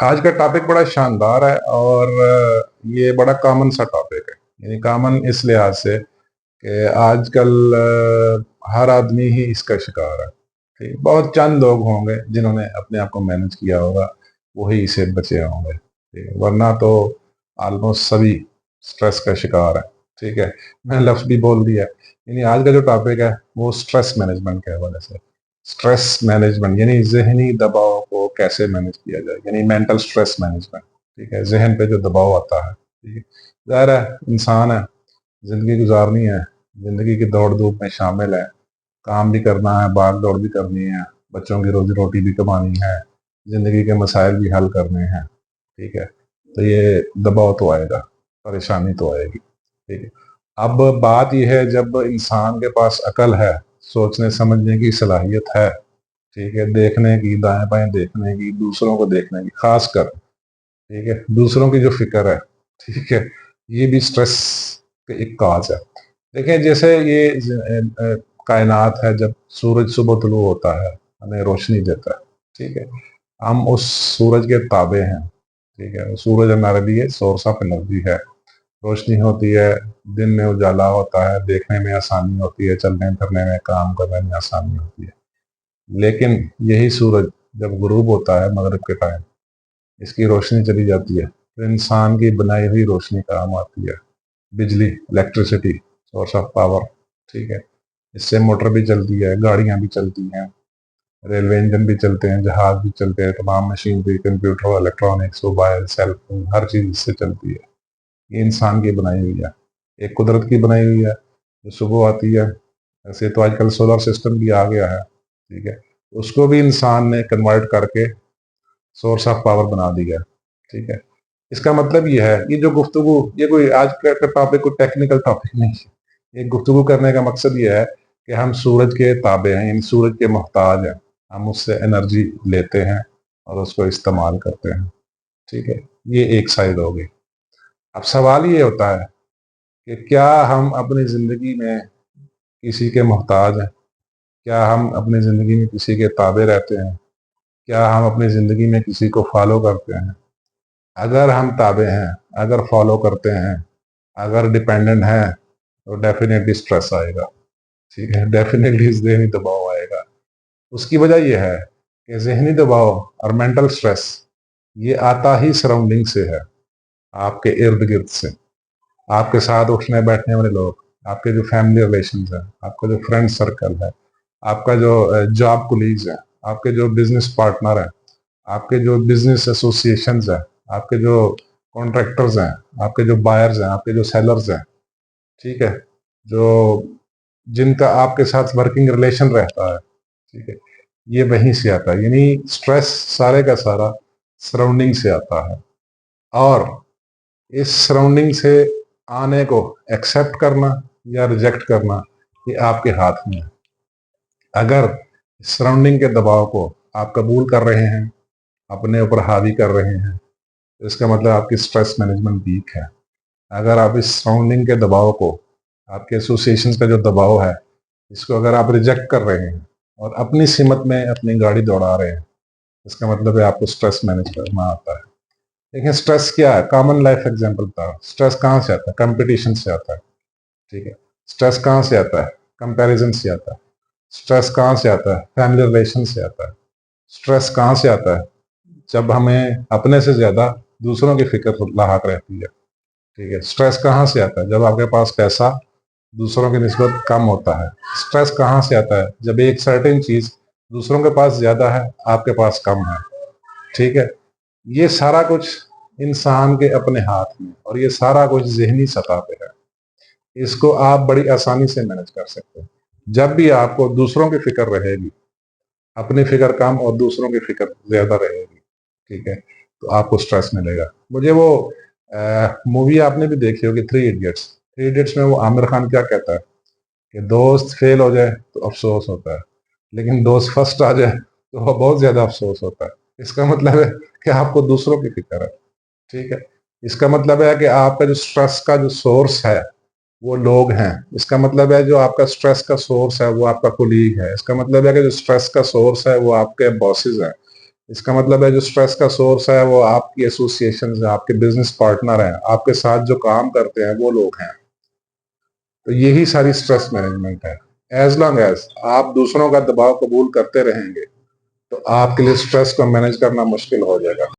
آج کا ٹاپک بڑا شاندار ہے اور یہ بڑا کامن سا ٹاپک ہے، یعنی کامن اس لحاظ سے کہ آج کل ہر آدمی ہی اس کا شکار ہے۔ ٹھیک، بہت چند لوگ ہوں گے جنہوں نے اپنے آپ کو مینج کیا ہوگا، وہی اسے بچے ہوں گے، ورنہ تو آلموسٹ سبھی سٹریس کا شکار ہے۔ ٹھیک ہے، میں نے لفظ بھی بول دیا، یعنی آج کا جو ٹاپک ہے وہ سٹریس مینجمنٹ کے حوالے سے۔ سٹریس مینجمنٹ یعنی ذہنی دباؤ کو کیسے مینج کیا جائے، یعنی مینٹل سٹریس مینجمنٹ۔ ٹھیک ہے، ذہن پہ جو دباؤ آتا ہے، ٹھیک ہے، ظاہر ہے انسان ہے، زندگی گزارنی ہے، زندگی کی دوڑ دھوپ میں شامل ہے، کام بھی کرنا ہے، بھاگ دوڑ بھی کرنی ہے، بچوں کی روزی روٹی بھی کمانی ہے، زندگی کے مسائل بھی حل کرنے ہیں۔ ٹھیک ہے، تو یہ دباؤ تو آئے گا، پریشانی تو آئے گی۔ ٹھیک ہے، اب بات یہ ہے جب انسان کے پاس عقل ہے، سوچنے سمجھنے کی صلاحیت ہے، ٹھیک ہے، دیکھنے کی، دائیں بائیں دیکھنے کی، دوسروں کو دیکھنے کی، خاص کر ٹھیک ہے دوسروں کی جو فکر ہے، ٹھیک ہے، یہ بھی سٹریس کا ایک کاز ہے۔ دیکھیں جیسے یہ کائنات ہے، جب سورج صبح طلوع ہوتا ہے ہمیں روشنی دیتا ہے، ٹھیک ہے، ہم اس سورج کے تابع ہیں۔ ٹھیک ہے، سورج ہمارے لیے سورس آف انرجی ہے، روشنی ہوتی ہے، دن میں اجالا ہوتا ہے، دیکھنے میں آسانی ہوتی ہے، چلنے پھرنے میں، کام کرنے میں آسانی ہوتی ہے۔ لیکن یہی سورج جب غروب ہوتا ہے مغرب کے ٹائم، اس کی روشنی چلی جاتی ہے تو انسان کی بنائی ہوئی روشنی کام آتی ہے، بجلی، الیکٹریسٹی، سورس آف پاور۔ ٹھیک ہے، اس سے موٹر بھی چلتی ہے، گاڑیاں بھی چلتی ہیں، ریلوے انجن بھی چلتے ہیں، جہاز بھی چلتے ہیں، تمام machinery, computer, electronics, mobile, cell phone, ہر چیز اس سے چلتی ہے۔ یہ انسان کی بنائی ہوئی ہے، ایک قدرت کی بنائی ہوئی ہے جو صبح آتی ہے۔ ایسے تو آج کل سولر سسٹم بھی آ گیا ہے، ٹھیک ہے، اس کو بھی انسان نے کنورٹ کر کے سورس آف پاور بنا دیا ہے۔ ٹھیک ہے، اس کا مطلب یہ ہے، یہ جو گفتگو، یہ کوئی آج کا ٹاپک کوئی ٹیکنیکل ٹاپک نہیں ہے، یہ گفتگو کرنے کا مقصد یہ ہے کہ ہم سورج کے تابع ہیں، یعنی سورج کے محتاج ہیں، ہم اس سے انرجی لیتے ہیں اور اس کو استعمال کرتے ہیں۔ ٹھیک ہے، یہ ایک سائڈ ہوگی۔ اب سوال یہ ہوتا ہے کہ کیا ہم اپنی زندگی میں کسی کے محتاج ہیں؟ کیا ہم اپنی زندگی میں کسی کے تابع رہتے ہیں؟ کیا ہم اپنی زندگی میں کسی کو فالو کرتے ہیں؟ اگر ہم تابع ہیں، اگر فالو کرتے ہیں، اگر ڈیپینڈنٹ ہیں، تو ڈیفینیٹلی سٹریس آئے گا۔ ٹھیک ہے، ڈیفینیٹلی ذہنی دباؤ آئے گا۔ اس کی وجہ یہ ہے کہ ذہنی دباؤ اور مینٹل سٹریس یہ آتا ہی سراؤنڈنگ سے ہے، آپ کے ارد گرد سے، آپ کے ساتھ اٹھنے بیٹھنے والے لوگ، آپ کے جو فیملی ریلیشنز ہیں، آپ کا جو فرینڈ سرکل ہے، آپ کا جو جاب کولیگز ہیں، آپ کے جو بزنس پارٹنر ہیں، آپ کے جو بزنس ایسوسیشنز ہیں، آپ کے جو کانٹریکٹرز ہیں، آپ کے جو بائرز ہیں، آپ کے جو سیلرز ہیں، ٹھیک ہے، جو جن کا آپ کے ساتھ ورکنگ ریلیشن رہتا ہے، ٹھیک ہے، یہ وہیں سے آتا ہے۔ یعنی سٹریس سارے کا سارا سراؤنڈنگ سے آتا ہے، اور اس سراؤنڈنگ سے آنے کو ایکسیپٹ کرنا یا ریجیکٹ کرنا یہ آپ کے ہاتھ میں ہے۔ اگر سراؤنڈنگ کے دباؤ کو آپ قبول کر رہے ہیں، اپنے اوپر حاوی کر رہے ہیں، تو اس کا مطلب آپ کی سٹریس مینجمنٹ ویک ہے۔ اگر آپ اس سراؤنڈنگ کے دباؤ کو، آپ کے ایسوسیشنز کا جو دباؤ ہے، اس کو اگر آپ ریجیکٹ کر رہے ہیں اور اپنی سمت میں اپنی گاڑی دوڑا رہے ہیں، اس کا مطلب ہے آپ کو سٹریس مینج کرنا آتا ہے۔ دیکھیں سٹریس کیا ہے، کامن لائف ایگزامپل تھا۔ سٹریس کہاں سے آتا ہے؟ کمپٹیشن سے آتا ہے، ٹھیک ہے۔ سٹریس کہاں سے آتا ہے؟ کمپیریزن سے آتا ہے۔ سٹریس کہاں سے آتا ہے؟ فیملی ریلیشن سے آتا ہے۔ سٹریس کہاں سے آتا ہے؟ جب ہمیں اپنے سے زیادہ دوسروں کی فکر لاحق رہتی ہے، ٹھیک ہے۔ سٹریس کہاں سے آتا ہے؟ جب آپ کے پاس پیسہ دوسروں کی نسبت کم ہوتا ہے۔ سٹریس کہاں سے آتا ہے؟ جب ایک سرٹن چیز دوسروں کے پاس زیادہ ہے، آپ کے پاس کم ہے، ٹھیک ہے۔ یہ سارا کچھ انسان کے اپنے ہاتھ میں، اور یہ سارا کچھ ذہنی سطح پہ ہے۔ اس کو آپ بڑی آسانی سے مینج کر سکتے ہیں۔ جب بھی آپ کو دوسروں کی فکر رہے گی، اپنی فکر کم اور دوسروں کی فکر زیادہ رہے گی، ٹھیک ہے، تو آپ کو سٹریس ملے گا۔ مجھے وہ مووی آپ نے بھی دیکھی ہوگی، 3 ایڈیٹس میں وہ عامر خان کیا کہتا ہے کہ دوست فیل ہو جائے تو افسوس ہوتا ہے، لیکن دوست فرسٹ آ جائے تو وہ بہت زیادہ افسوس ہوتا ہے۔ اس کا مطلب ہے کہ آپ کو دوسروں کی فکر ہے، ٹھیک ہے۔ اس کا مطلب ہے کہ آپ کا جو سٹریس کا جو سورس ہے وہ لوگ ہیں۔ اس کا مطلب ہے جو آپ کا سٹریس کا سورس ہے وہ آپ کا کولیگ ہے۔ اس کا مطلب ہے کہ جو سٹریس کا سورس ہے وہ آپ کے باسز ہیں۔ اس کا مطلب ہے جو سٹریس کا سورس ہے وہ آپ کی ایسوسیشن ہیں، آپ کے بزنس پارٹنر ہیں، آپ کے ساتھ جو کام کرتے ہیں وہ لوگ ہیں. تو یہی ساری سٹریس مینجمنٹ ہے. ایز لانگ ایز آپ دوسروں کا دباؤ قبول کرتے رہیں گے تو آپ کے لیے سٹریس کو مینج کرنا مشکل ہو جائے گا.